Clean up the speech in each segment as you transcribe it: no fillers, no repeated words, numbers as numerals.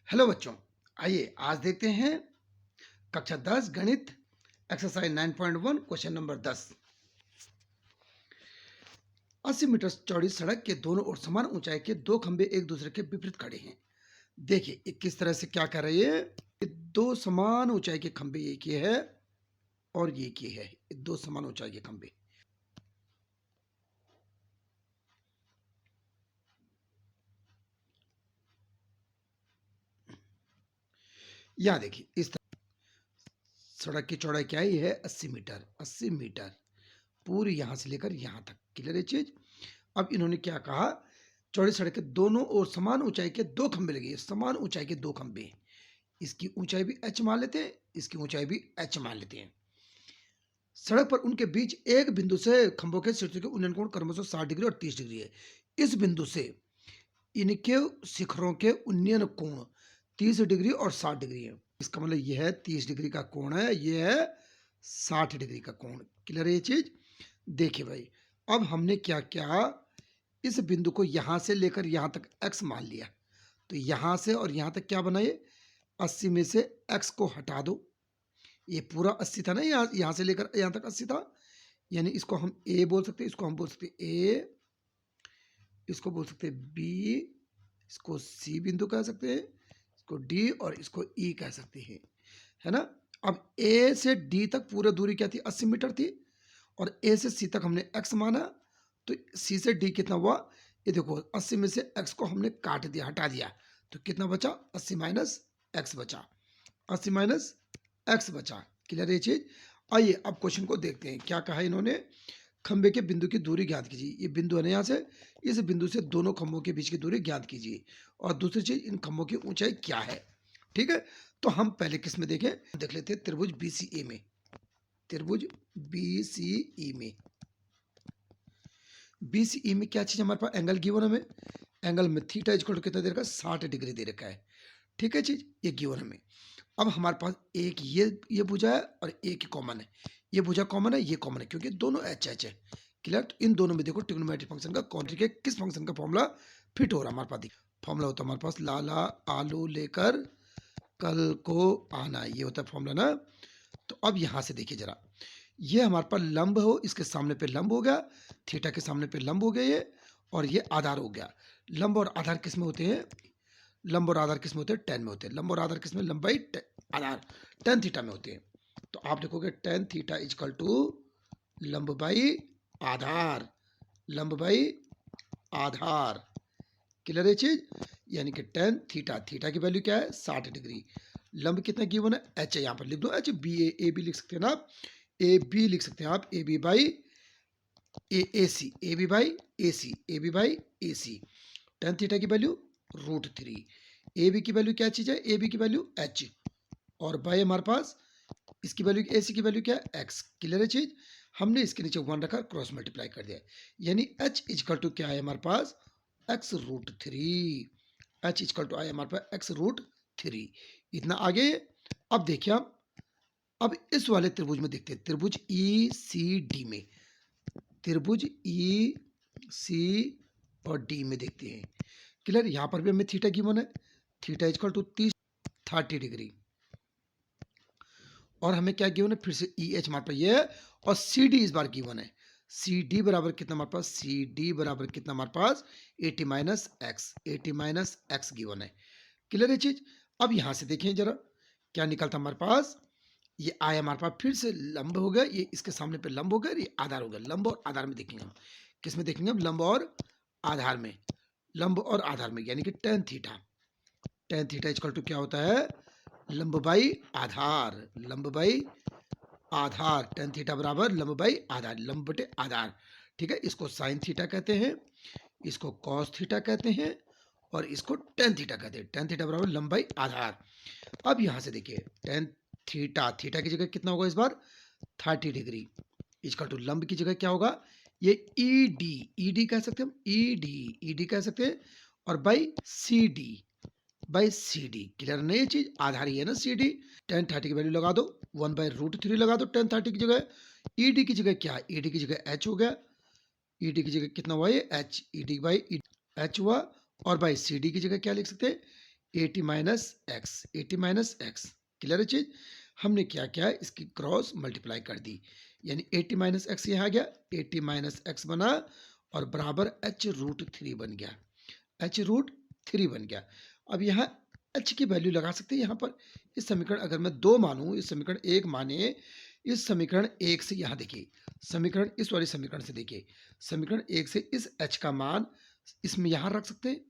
Hello बच्चों, आइए आज देखते हैं कक्षा 10 गणित एक्सरसाइज 9.1 क्वेश्चन नंबर 10। 80 मीटर चौड़ी सड़क के दोनों ओर समान ऊंचाई के दो खंभे एक दूसरे के विपरीत खड़े हैं। देखिए ये किस तरह से क्या कर रही है। ये दो समान ऊंचाई के खंभे एक ये है और ये है। ये दो समान ऊंचाई के खंभे। यहां देखिए इस सड़क की चौड़ाई क्या है, ये है 80 मीटर। 80 मीटर पूरी यहां से लेकर यहां तक। क्लियर है चीज। अब इन्होंने क्या कहा, चौड़ी सड़क के दोनों ओर समान ऊंचाई के दो खंभे लगे। समान ऊंचाई के दो खंभे, इसकी ऊंचाई भी h मान लेते हैं, इसकी ऊंचाई भी h मान लेते हैं। सड़क पर उनके बीच एक बिंदु से खंभों के शीर्षों के उन्नयन कोण क्रमशः 60 डिग्री और 30 डिग्री है। इस बिंदु से इनके शिखरों के उन्नयन कोण 30 डिग्री और 60 डिग्री है। इसका मतलब यह है 30 डिग्री का कोण है, यह है 60 डिग्री का कोण। क्लियर है ये चीज। देखिए भाई, अब हमने क्या किया, इस बिंदु को यहां से लेकर यहां तक x मान लिया। तो यहां से और यहां तक क्या बनाइए, 80 में से x को हटा दो। ये पूरा 80 था ना, यहां से लेकर यहां तक 80 था, यानी इसको हम a बोल सकते हैं, इसको हम बोल सकते हैं a, इसको बोल सकते हैं b, इसको c बिंदु कह सकते हैं, इसको d और इसको e कह सकते हैं, है ना। अब a से d तक पूरा दूरी क्या थी, 80 मीटर थी, और a से c तक हमने x माना। तो c से d कितना हुआ, ये देखो 80 में से x को हमने काट दिया, हटा दिया, तो कितना बचा, 80 माइनस x बचा, 80 माइनस x बचा। क्लियर ये चीज। आइए अब क्वेश्चन को देखते हैं, क्या कहा इन्होंने, खंबे के बिंदु की दूरी ज्ञात कीजिए। ये बिंदु है ना, यहाँ से इस बिंदु से दोनों खंभों के बीच की दूरी ज्ञात कीजिए, और दूसरी चीज इन खंभों की ऊंचाई क्या है। ठीक है, तो हम पहले किस में देखें, देख लेते हैं त्रिभुज BCE में। त्रिभुज BCE में, BCE में क्या चीज हमारे पास, एंगल गिवन हमें, एंगल में थीटा इक्वल टू कितना दे रखा है, 60 डिग्री दे रखा है। ठीक है चीज, ये गिवन हमें। अब हमारे पास एक ये भुजा है और एक ही कॉमन है। ये भुजा कॉमन है, ये कॉमन है, क्योंकि दोनों एच एच है। क्लियर। तो इन दोनों में देखो ट्रिग्नोमेट्रिक फंक्शन का कौन के किस फंक्शन का फॉर्मूला फिट हो रहा है हमारे पास। फॉर्मूला होता है हमारे पास, लाला आलू लेकर कल को आना, ये होता है फॉर्मूला ना। तो अब यहां से देखिए जरा, ये हमारे पास लंब हो, इसके सामने पे लंब हो गया, थीटा के सामने पे लंब हो गया ये, और ये आधार हो गया। लंब और आधार किस में होते हैं, लंब और आधार किस में होते हैं, टेन में होते हैं। लंब और आधार किस में, लंबाई आधार टेन थीटा में होते हैं। तो आप देखोगे टेन थीटा इजकल टू लंब बाई आधार, लंब बाई आधार। क्लियर है चीज। यानी कि टेन थीटा, थीटा की वैल्यू क्या है, 60 डिग्री। लंब कितना गिवन है, एच है, यहाँ पर लिख दो एच, बी ए बी लिख सकते हैं ना आप, ए बी लिख सकते हैं आप, A B by A C, A B by A C, A B by A C. Tan theta की वैल्यू √3। ए बी की वैल्यू क्या चीज है, ए बी की वैल्यू एच, और बाई हमारे पास इसकी वैल्यू, ए सी की वैल्यू क्या है, एक्स। क्लियर है चीज। हमने इसके नीचे 1 रखा, क्रॉस मल्टीप्लाई कर दिया, यानी एच इजकल टू क्या है हमारे पास, x√3। एच इजकल टू आया हमारे पास x√3। इतना आगे। अब देखिए अब इस वाले त्रिभुज में देखते हैं, त्रिभुज ECD में, त्रिभुज EC और D में देखते हैं। क्लियर। यहां पर भी हमें थीटा गिवन है, थीटा इजकल टू 30 डिग्री, और हमें क्या गिवन है, फिर से EH हमारे पास ये है, और CD इस बार गिवन है। CD बराबर कितना हमारे पास, CD बराबर कितना हमारे पास, 80 minus x, 80 minus x given है। क्लियर है चीज। अब यहां से देखें जरा, क्या निकलता हमारे पास, ये आया हमारे पास, फिर से लंब हो गया, ये इसके सामने पे लंब हो गया, ये आधार हो गया। लंब और आधार में देखेंगे हम, किस में देखेंगे हम, लंब और आधार में, लंब और आधार में, यानी कि tan theta. Tan theta equal to क्या होता है, लंब बाई आधार, लंब बाई आधार। टेन थीटा बराबर लंब बाई आधार, लंब बटे आधार। ठीक है, इसको साइन थीटा कहते हैं, इसको कॉस थीटा कहते हैं, और इसको टेन थीटा कहते हैं। टेन थीटा बराबर लंब बाई आधार। अब यहां से देखिए टेन थीटा, थीटा की जगह कितना होगा इस बार, 30 डिग्री, इक्वल टू लंब की जगह क्या होगा, ये ईडी, ईडी कह सकते हैं हम, ईडी, ईडी कह सकते हैं, और by CD, by CD। Clear नहीं ये चीज, आधार ही है ना CD। टेन 30 की वैल्यू लगा दो, 1/√3 लगा दो टेन 30 की जगह। ED की जगह क्या, ED की जगह H हो गया, ED की जगह कितना हुआ ये H, ED बाई H हुआ, और बाई CD की जगह क्या लिख सकते हैं, 80 minus x, 80 minus x. Clear है चीज। हमने क्या किया, इसकी क्रॉस मल्टीप्लाई कर दी, यानी 80 माइनस एक्स यहाँ आ गया, 80 माइनस एक्स बना और बराबर h√3 बन गया, h√3 बन गया। अब यहाँ h की वैल्यू लगा सकते हैं यहाँ पर। इस समीकरण अगर मैं 2 मानूं, इस समीकरण 1 माने, इस समीकरण 1 से यहाँ देखिए, समीकरण इस वाले समीकरण से देखिए, समीकरण 1 से इस h का मान इसमें यहाँ रख सकते हैं,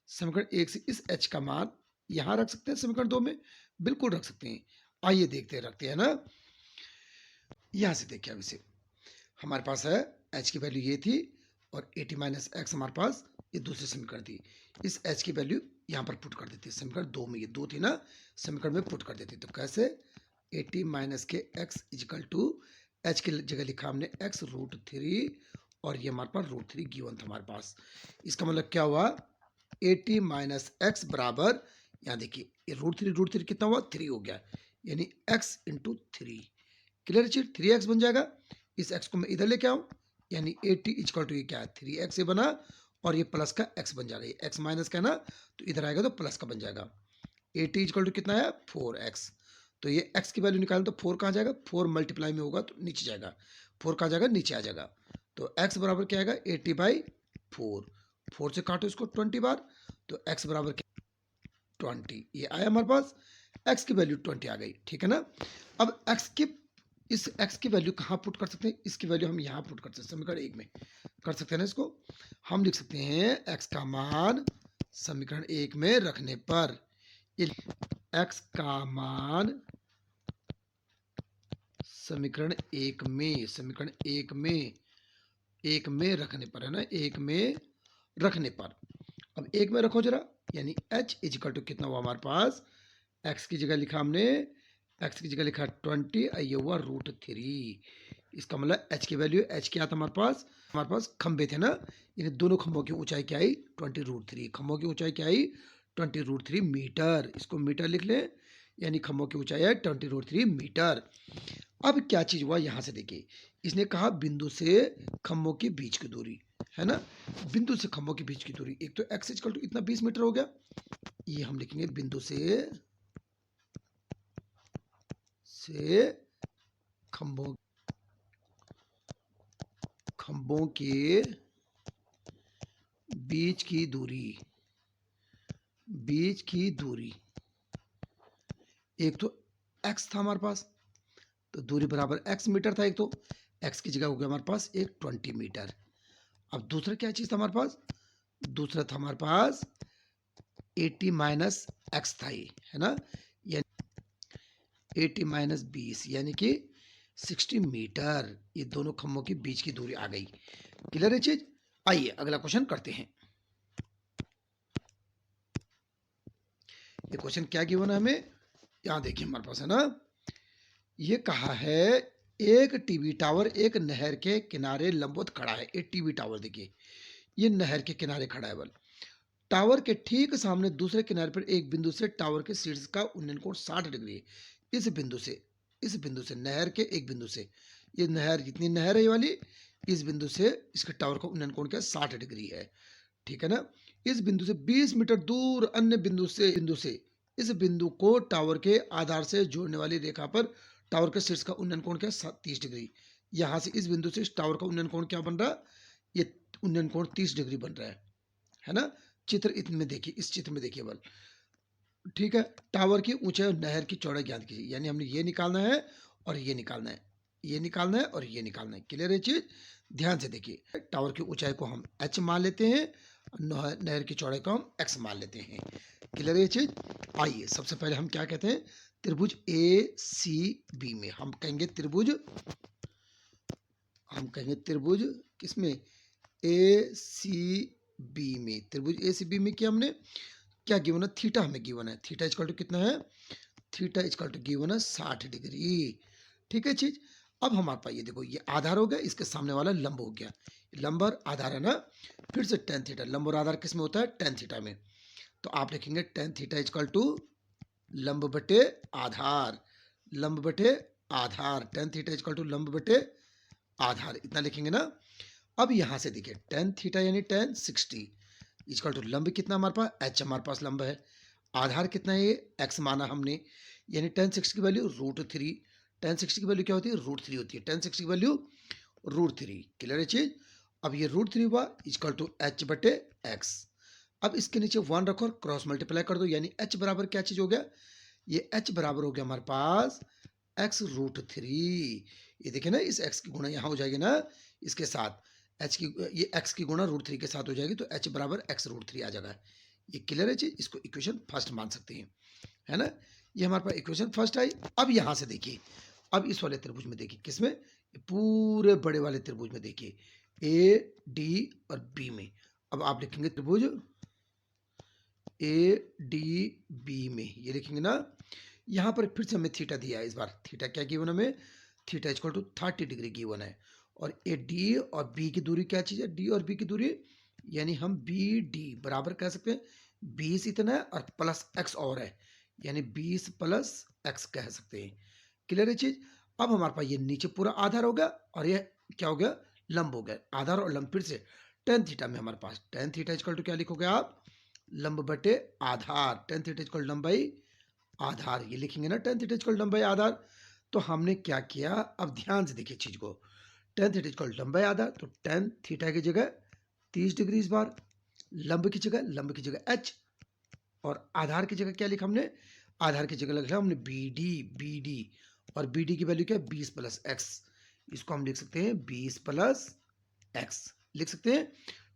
समीकरण 1 से इस h का मान यहाँ रख सकते हैं, समीकरण 2 में बिल्कुल रख सकते हैं। आइए देखते हैं, रखते हैं ना। यहाँ से देखिए, अब इसे हमारे पास है h की वैल्यू ये थी और 80 माइनस एक्स हमारे पास ये दूसरी समीकरण थी। इस h की वैल्यू यहाँ पर पुट कर देते, समीकरण 2 में, ये 2 थी ना, समीकरण में पुट कर देते। तो कैसे, 80 माइनस के एक्स इजिकल टू h की जगह लिखा हमने x√3 और ये हमारे पास √3 गिवन था हमारे पास। इसका मतलब क्या हुआ, 80 माइनस एक्स बराबर, यहाँ देखिए ये √3 कितना हुआ, 3 हो गया, यानी x इंटू 3। क्लियर चीज, 3x बन जाएगा। इस x को मैं इधर लेके आऊं, यानी 80 इजकल टू ये क्या है, 3x से बना और ये प्लस का x बन जाएगा, ये x माइनस का है ना, तो इधर आएगा तो प्लस का बन जाएगा। 80 इजकल टू कितना है, 4x। तो ये x की वैल्यू निकालें तो 4 कहाँ जाएगा, 4 मल्टीप्लाई में होगा तो नीचे जाएगा, 4 कहाँ जाएगा, नीचे आ जाएगा। तो x बराबर क्या आएगा, 80/4, 4 से काटो इसको 20 बार, तो x बराबर क्या, 20। ये आया हमारे पास, x की वैल्यू 20 आ गई, ठीक है ना। अब इस x की वैल्यू कहाँ पुट कर सकते हैं, इसकी वैल्यू हम यहाँ पुट कर सकते हैं, समीकरण 1 में कर सकते हैं ना। इसको हम लिख सकते हैं x का मान समीकरण 1 में रखने पर, x का मान समीकरण 1 में, समीकरण 1 में रखने पर, है ना, 1 में रखने पर। अब 1 में रखो जरा, यानी h इजिकल टू कितना हुआ हमारे पास, x की जगह लिखा हमने, x की जगह लिखा 20, ये हुआ √3। इसका मतलब h की वैल्यू, h क्या था हमारे पास खंबे थे ना, यानी दोनों खंभों की ऊंचाई क्या आई, 20√3। खंभों की ऊंचाई क्या आई, 20√3 मीटर। इसको मीटर लिख लें, यानी खंभों की ऊंचाई है 20√3 मीटर। अब क्या चीज हुआ, यहां से देखिए, इसने कहा बिंदु से खंभों के बीच की दूरी, है ना, बिंदु से खंभों के बीच की दूरी, एक तो x इक्वल टू इतना 20 मीटर हो गया, ये हम लिखेंगे बिंदु से खंभों के बीच की दूरी, एक तो x था हमारे पास, तो दूरी बराबर x मीटर था, एक तो x की जगह हो गया हमारे पास एक 20 मीटर। अब दूसरा क्या चीज था हमारे पास, दूसरा था हमारे पास 80 माइनस एक्स था, ये है ना, यानी 80 माइनस 20 यानी कि 60 मीटर। ये दोनों खंभों के बीच की दूरी आ गई। क्लियर है चीज। आइए अगला क्वेश्चन करते हैं। ये क्वेश्चन क्या गिवन है हमें, यहां देखिए हमारे पास है ना, ये कहा है एक टीवी टावर एक नहर के किनारे लंबवत खड़ा है। एक टीवी टावर देखिए, ये नहर के किनारे खड़ा है, बल टावर के ठीक सामने दूसरे किनारे पर एक बिंदु से टावर के शीर्ष का उन्नयन कोण 60 डिग्री है। इस बिंदु से नहर के एक बिंदु से, ये नहर, जितनी नहर है ये वाली, इस बिंदु से इसके टावर का उन्नयन कोण क्या 60 डिग्री है, ठीक है ना। इस बिंदु से 20 मीटर दूर अन्य बिंदु से इस बिंदु को टावर के आधार से जोड़ने वाली रेखा पर टावर के शीर्ष का उन्नयन कोण क्या 30 डिग्री। यहां से इस बिंदु से इस टावर का उन्नयन कोण क्या बन रहा है, ये उन्नयन कोण 30 डिग्री बन रहा है ना। चित्र इतने देखिए, इस चित्र में देखिए बल, ठीक है। टावर की ऊंचाई और नहर की चौड़ाई ज्ञात कीजिए, यानी हमने ये निकालना है और ये निकालना है, ये निकालना है और ये निकालना है। क्लियर है चीज। ध्यान से देखिए, टावर की ऊंचाई को हम h मान लेते हैं, नहर की चौड़ाई को हम x मान लेते हैं। क्लियर है चीज। आइए सबसे पहले हम क्या कहते हैं, त्रिभुज ACB में हम कहेंगे त्रिभुज किसमें, ACB में। त्रिभुज ACB में क्या हमने क्या गिवन है, थीटा हमें गिवन है, थीटा इक्वल टू कितना है, थीटा इक्वल टू गिवन है 60 डिग्री, ठीक है चीज। अब हमारे पास ये देखो, ये आधार हो गया, इसके सामने वाला लंब हो गया, लंब और आधार है ना। फिर से tan थीटा, लंब और आधार किस में होता है, tan थीटा में। तो आप लिखेंगे tan थीटा इक्वल टू लंब बटे आधार, tan थीटा इक्वल टू लंब बटे आधार, इतना लिखेंगे ना। अब यहां से देखिए tan थीटा यानी tan 60 इक्वल टू लंब कितना हमारे पास h, हमारे पास लंब है, आधार कितना है, ये एक्स माना हमने, यानी टेन सिक्सटी की वैल्यू √3। टेन सिक्सटी की वैल्यू क्या होती है, √3 होती है। टेन सिक्सटी की वैल्यू √3। क्लियर है चीज। अब ये √3 हुआ इक्वल टू एच बटे एक्स। अब इसके नीचे 1 रखो और क्रॉस मल्टीप्लाई कर दो, यानी एच बराबर क्या चीज हो गया, ये एच बराबर हो गया हमारे पास x√3। ये देखिए ना, इस x की गुणा यहाँ हो जाएगी ना इसके साथ, h की, ये x की गुणा √3 के साथ हो जाएगी, तो h बराबर x√3 आ जाएगा। ये क्लियर है चीज, इसको इक्वेशन फर्स्ट मान सकते हैं, है ना। ये हमारे पास इक्वेशन फर्स्ट आई। अब यहाँ से देखिए, अब इस वाले त्रिभुज में देखिए, किसमें, पूरे बड़े वाले त्रिभुज में देखिए, ए डी और बी में। अब आप लिखेंगे त्रिभुज ए डी बी में, ये लिखेंगे ना। यहाँ पर फिर से हमें थीटा दिया है, इस बार थीटा क्या गिवन हमें, theta equal to 30 degree given है। और ए डी और बी की दूरी क्या चीज़ है, डी और बी की दूरी, यानी हम बी डी बराबर कह सकते हैं 20 इतना है और प्लस एक्स और है, यानी 20 प्लस एक्स कह सकते हैं। क्लियर है चीज। अब हमारे पास ये नीचे पूरा आधार हो गया और ये क्या हो गया, लंब हो गया। आधार और लंब फिर से टेन थीटा में हमारे पास टेन थीटा इक्वल टू क्या लिखोगे आप, लंब बटे आधार। टेन थीटा इक्वल लंबाई आधार, ये लिखेंगे ना, टेन थीटा इक्वल लंबाई आधार। तो हमने क्या किया, अब ध्यान से देखिए चीज को, टेन थीटा इक्वल लंबाई आधार, तो टेन थीटा की जगह 30 डिग्री इस बार, लंब की जगह एच, और आधार की जगह क्या लिखा हमने, आधार की जगह लिखा हमने बी डी, और बी डी की वैल्यू क्या है 20 प्लस एक्स। इसको हम लिख सकते हैं 20 प्लस एक्स लिख सकते हैं।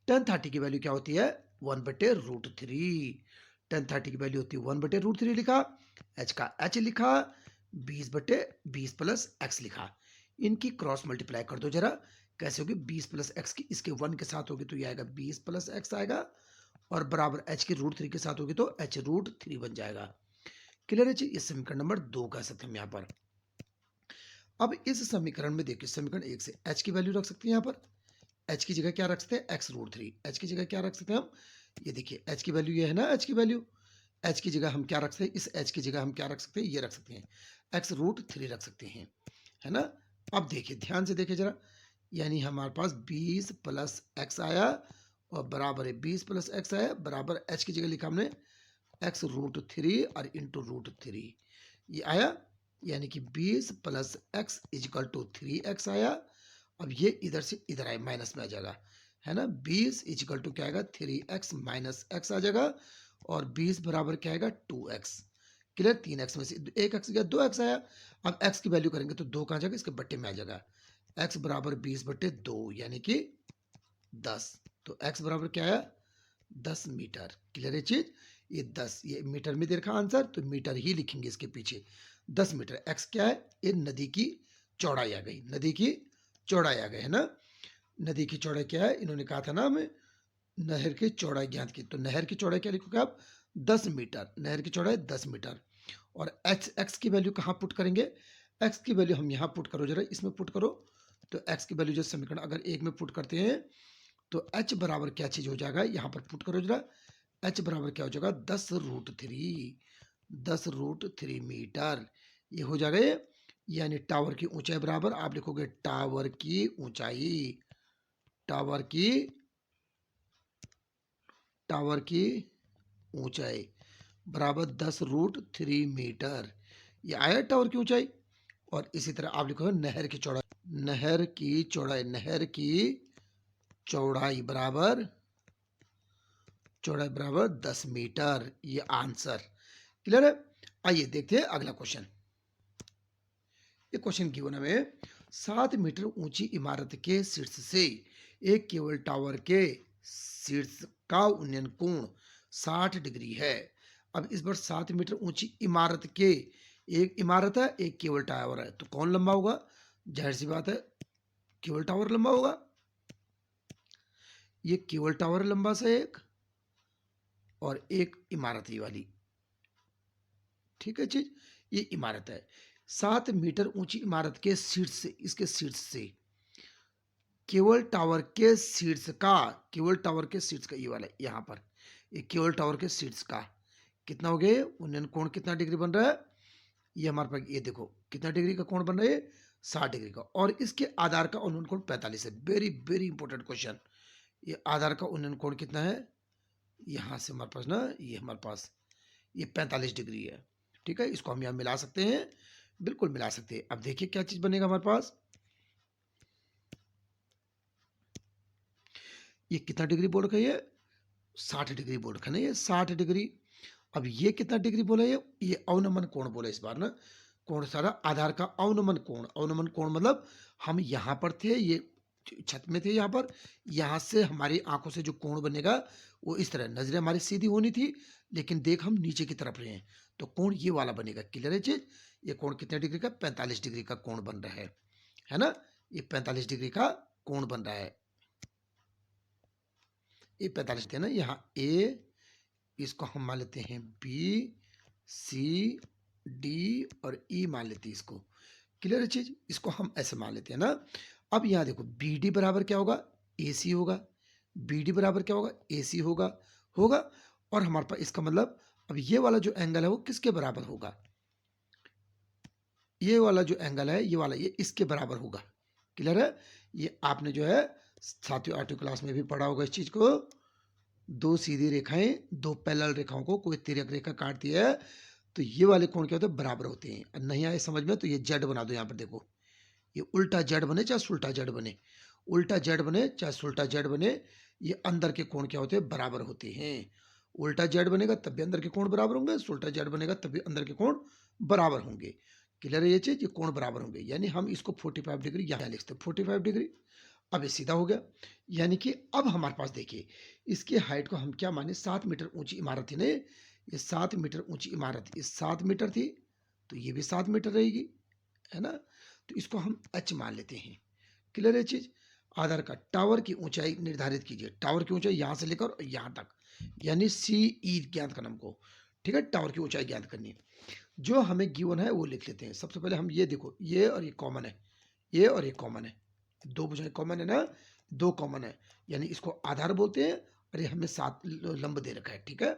टेन थर्टी की वैल्यू क्या होती है, 1/√3। टेन थर्टी की वैल्यू होती है 1/√3 लिखा, एच का एच लिखा, 20/20 प्लस एक्स लिखा। इनकी क्रॉस मल्टीप्लाई कर दो जरा, कैसे होगी, 20 प्लस एक्स की इसके 1 के साथ होगी तो ये आएगा 20 प्लस एक्स आएगा, और बराबर एच की √3 के साथ होगी तो h√3 बन जाएगा। क्लियर है जी, इस समीकरण नंबर 2 कह सकते हैं हम यहाँ पर। अब इस समीकरण में देखिए, समीकरण 1 से h की वैल्यू रख सकते हैं, यहाँ पर h की जगह क्या रख सकते हैं, x√3। h की जगह क्या रख सकते हैं हम, ये देखिए h की वैल्यू ये है ना, h की वैल्यू, h की जगह हम क्या रख सकते हैं, इस h की जगह हम क्या रख सकते हैं, ये रख सकते हैं x√3 रख सकते हैं, है ना। अब देखिए ध्यान से देखिए जरा, यानी हमारे पास 20 प्लस एक्स आया और बराबर है 20 प्लस एक्स आया, बराबर h की जगह लिखा हमने x√3 और इंटू √3, ये आया, यानी कि 20 plus x is equal to 3x आया। अब ये इधर से इधर आए, माइनस में आ जाएगा, है ना। 20 इजिकल टू क्या आएगा, 3x माइनस एक्स आ जाएगा, और 20 बराबर क्या आएगा, 2x। क्लियर, 3x में से 1x गया, 2x आया। अब x की वैल्यू करेंगे तो 2 कहाँ जाएगा, इसके बट्टे में आ जाएगा, x बराबर 20/2 यानी कि 10। तो x बराबर क्या आया, 10 मीटर। क्लियर है चीज, ये 10, ये मीटर में दे रखा आंसर, तो मीटर ही लिखेंगे इसके पीछे, 10 मीटर। x क्या है, ये नदी की चौड़ाई आ गई, नदी की चौड़ाई आ गई, है ना। नदी की चौड़ाई क्या है, इन्होंने कहा था ना हमें नहर की चौड़ाई ज्ञात की, तो नहर की चौड़ाई क्या लिखोगे आप, 10 मीटर, नहर की चौड़ाई 10 मीटर। और x की वैल्यू कहाँ पुट करेंगे, x की वैल्यू हम यहाँ पुट करो जरा, इसमें पुट करो, तो x की वैल्यू जो समीकरण अगर एक में पुट करते हैं तो h बराबर क्या चीज हो जाएगा, यहाँ पर पुट करो जरा, h बराबर क्या हो जाएगा, 10√3, 10√3 मीटर, ये हो जाएगा ये। यानी टावर की ऊंचाई बराबर आप लिखोगे टावर की ऊंचाई, टावर की टावर की ऊंचाई बराबर 10√3 मीटर, ये आया टावर की ऊंचाई। और इसी तरह आप लिखो नहर की चौड़ाई, नहर की चौड़ाई, नहर की चौड़ाई बराबर 10 मीटर, ये आंसर। क्लियर है। आइए देखते हैं अगला क्वेश्चन। ये क्वेश्चन गिवन हमें 7 मीटर ऊंची इमारत के शीर्ष से एक केबल टावर के शीर्ष का उन्नयन कोण 60 डिग्री है। अब इस बार 7 मीटर ऊंची इमारत के, एक इमारत है एक केबल टावर है, तो कौन लंबा होगा, जाहिर सी बात है केबल टावर लंबा होगा। ये केबल टावर लंबा से एक, और एक इमारत ही वाली, ठीक है चीज, ये इमारत है। 7 मीटर ऊंची इमारत के शीर्ष से, इसके शीर्ष से केबल टावर के शीर्ष का, केबल टावर के शीर्ष का ये वाला यहाँ पर, ये केबल टावर के शीर्ष का कितना हो गया, उन्नयन कोण कितना डिग्री बन रहा है, ये हमारे पास ये देखो कितना डिग्री का कोण बन रहा है, 60 डिग्री का। और इसके आधार का उन्नयन कोण 45 है। Very very important question. ये आधार का उन्नयन कोण कितना है, यहाँ से हमारे पास ना, ये हमारे पास ये 45 डिग्री है। ठीक है, इसको हम यहाँ मिला सकते हैं, बिल्कुल मिला सकते हैं। अब देखिए क्या चीज़ बनेगा हमारे पास, ये कितना डिग्री बोल रखा है, ये 60 डिग्री बोल रखा है ना, ये 60 डिग्री। अब ये कितना डिग्री बोला, ये अवनमन कोण बोला इस बार ना, कोण सारा आधार का अवनमन कोण। अवनमन कोण मतलब हम यहाँ पर थे, ये छत में थे यहाँ पर, यहाँ से हमारी आंखों से जो कोण बनेगा वो इस तरह, नजरें हमारी सीधी होनी थी लेकिन देख हम नीचे की तरफ रहे हैं, तो कोण ये वाला बनेगा। क्लियर है चीज, ये कोण कितने डिग्री का, 45 डिग्री का कोण बन रहा है ना, ये 45 डिग्री का कोण बन रहा है। ये 45 थे ना, यहाँ ए, इसको हम मान लेते हैं बी, सी, डी और ई मान लेते हैं इसको। क्लियर है चीज, इसको हम ऐसे मान लेते हैं ना। अब यहाँ देखो बी डी बराबर क्या होगा, ए सी होगा। बी डी बराबर क्या होगा, ए सी होगा होगा और हमारे पास इसका मतलब अब ये वाला जो एंगल है वो किसके बराबर होगा, ये वाला जो एंगल है ये वाला, ये इसके बराबर होगा। क्लियर है, ये आपने जो है सातवीं आठवीं क्लास में भी पढ़ा होगा इस चीज को। दो सीधी रेखाएं, दो पैरेलल रेखाओं को कोई तिर्यक रेखा काटती है तो ये वाले कोण क्या होते हैं, बराबर होते हैं। नहीं आए समझ में तो ये जेड बना दो, यहाँ पर देखो ये उल्टा जेड बने चाहे सुल्टा जेड बने, उल्टा जेड बने चाहे सुल्टा जेड बने, ये अंदर के कोण क्या होते हैं, बराबर होते हैं। उल्टा जेड बनेगा तब भी अंदर के कोण बराबर होंगे, सुल्टा जेड बनेगा तब भी अंदर के कोण बराबर होंगे। क्लियर है ये चीज, ये कोण बराबर होंगे, यानी हम इसको 45 डिग्री यहाँ लिखते हैं, 45 डिग्री। अब ये सीधा हो गया, यानी कि अब हमारे पास देखिए इसकी हाइट को हम क्या माने, 7 मीटर ऊंची इमारत थी ना, ये 7 मीटर ऊंची इमारत, ये 7 मीटर थी तो ये भी 7 मीटर रहेगी, है ना। तो इसको हम एच मान लेते हैं। क्लियर है चीज, आधार का टावर की ऊंचाई निर्धारित कीजिए, टावर की ऊंचाई यहां से लेकर यहां तक, यानी सी ई ज्ञात करना हमको। ठीक है, टावर की ऊंचाई ज्ञात करनी है, जो हमें गिवन है वो लिख लेते हैं। सबसे पहले हम ये देखो, ये और ये कॉमन है, ये और ये कॉमन है, दो भुजाएं कॉमन है ना, दो कॉमन है, यानी इसको आधार बोलते हैं और ये हमें 7 लंब दे रखा है। ठीक है,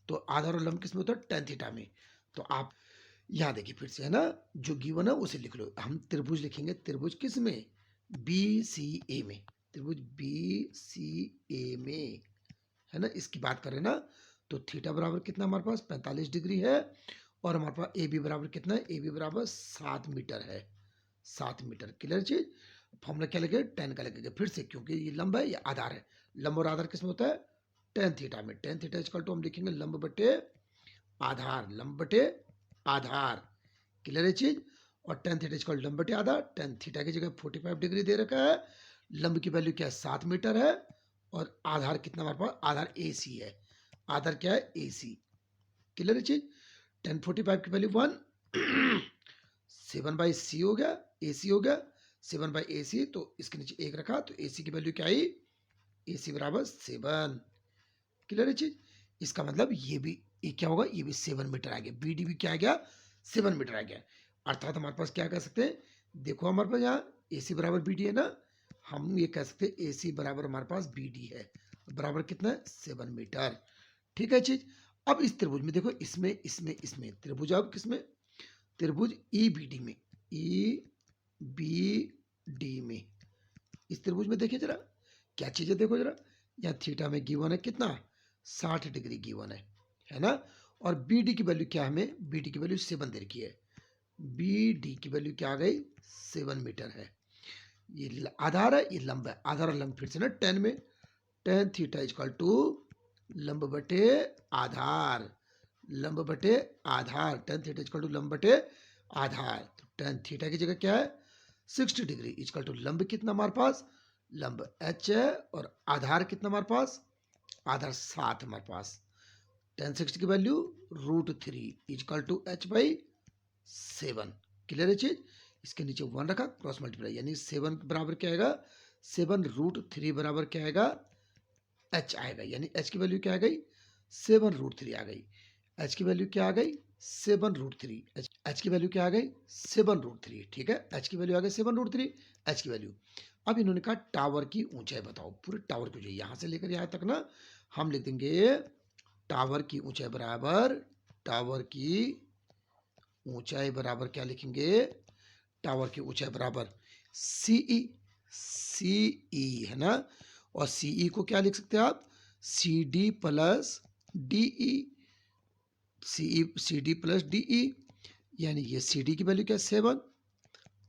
तो आधार और लंब किस में होता है, tan थीटा में। तो आप यहाँ देखिए फिर से, है ना, जो गिवन है उसे लिख लो। हम त्रिभुज लिखेंगे, त्रिभुज किस में, बी सी ए में, त्रिभुज बी सी ए में, है ना, इसकी बात करें ना, तो थीटा बराबर कितना हमारे पास 45 डिग्री है और हमारे पास ए बी बराबर कितना है, ए बी बराबर 7 मीटर है, 7 मीटर। क्लियर चीज, फॉर्मूला क्या लगेगा, टेन का लगेगा फिर से, क्योंकि ये लंब है ये आधार है, लंब और आधार किसमें होता है, टेन थीटा में। टेन थीटा इजकल टू हम लिखेंगे लंब बटे आधार, लंब बटे आधार। क्लियर है चीज, और टेन थीटा इजकल लंब बटे आधार, टेन थीटा की जगह 45 डिग्री दे रखा है, लंब की वैल्यू क्या है 7 मीटर है और आधार कितना हमारे पास, आधार ए सी है, आधार क्या है ए सी। क्लियर है चीज, 1045 की वैल्यू 1 7 बाई सी हो गया, ए सी हो गया, 7 बाई ए सी, तो इसके नीचे एक रखा तो ए सी की वैल्यू क्या आई, ए सी बराबर 7। क्लियर है चीज, इसका मतलब ये क्या होगा, ये भी 7 मीटर आ गया, बी डी भी क्या आ गया 7 मीटर आ गया। अर्थात हमारे पास क्या कह सकते हैं, देखो हमारे पास यहाँ ए सी बराबर बी डी है ना, हम ये कह सकते हैं ए सी बराबर हमारे पास बी डी है, बराबर कितना है 7 मीटर। ठीक है चीज, अब इस त्रिभुज में देखो, इसमें इसमें इसमें त्रिभुज, अब किसमें, त्रिभुज ई बी डी में, ई बी डी में, इस त्रिभुज में देखिए जरा क्या चीज है, देखो जरा, यहाँ थीटा में गिवन है कितना 60 डिग्री गिवन है ना, और बी डी की वैल्यू क्या, हमें बी डी की वैल्यू 7 दे रखी है, बी डी की वैल्यू क्या आ गई 7 मीटर है। ये आधार है, ये लंब है, आधार और लंब फिर से ना 10 में, tan थीटा इजकल टू लंब बटे आधार, लंब बटे आधार, tan थीटा इजकल टू लंब बटे आधार, तो tan थीटा की जगह क्या है 60 डिग्री इजकल टू लंब कितना हमारे पास, लंब h है और आधार कितना हमारे पास, आधार 7 हमारे पास, tan 60 की value √3 equal to h by 7। Clear है चीज, इसके नीचे 1 रखा, क्रॉस मल्टीप्लाई, यानी 7 बराबर क्या आएगा, 7√3 बराबर क्या आएगा, h आएगा, यानी h की वैल्यू क्या आ गई 7√3 आ गई, h की वैल्यू क्या आ गई 7√3, h की वैल्यू क्या आ गई 7√3। ठीक है, h की वैल्यू आ गई 7√3, h की वैल्यू। अब इन्होंने कहा टावर की ऊंचाई बताओ, पूरे टावर की ऊंचाई यहां से लेकर यहां तक ना, हम लिख देंगे टावर की ऊंचाई बराबर, टावर की ऊंचाई बराबर क्या लिखेंगे, टावर की ऊंचाई बराबर सीई, सीई है ना, और सीई को क्या लिख सकते हैं आप, C D plus D E, C D plus D E, यानी ये सी डी की वैल्यू क्या है 7,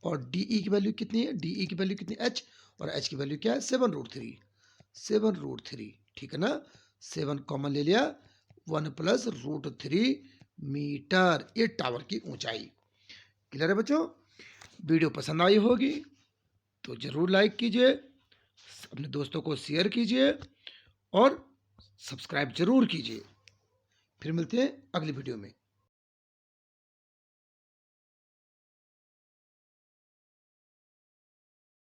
और डी ई की वैल्यू कितनी है, डी ई की वैल्यू कितनी एच, और एच की वैल्यू क्या है 7√3, 7√3, ठीक है ना। 7 कॉमन ले लिया, 1 + √3 मीटर, ये टावर की ऊंचाई। क्लियर है बच्चों। वीडियो पसंद आई होगी तो जरूर लाइक कीजिए, अपने दोस्तों को शेयर कीजिए और सब्सक्राइब जरूर कीजिए। फिर मिलते हैं अगली वीडियो में।